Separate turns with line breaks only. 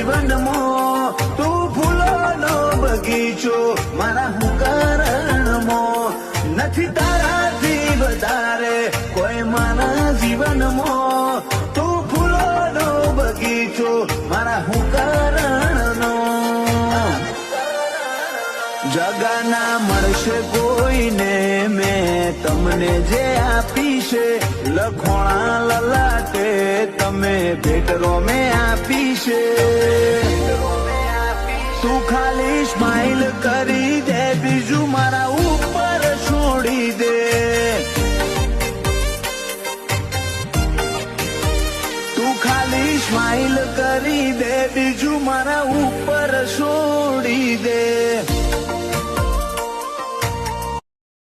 જીવનમાં તું ફૂલોનો બગીચો મારા હું કરણમાં નથી તારાથી વધારે કોઈ મારા જીવનમાં તું ફૂલોનો બગીચો મારા હું કરણનો જગાના મળશે કોઈને મેં તમને જે આપી છે લખોણા લલાટે તમે ભેટરો મેં આપી છે તું ખાલી સ્માઈલ કરી દે બીજું મારા ઉપર છોડી દે તું ખાલી સ્માઈલ કરી દે બીજું મારા ઉપર છોડી દે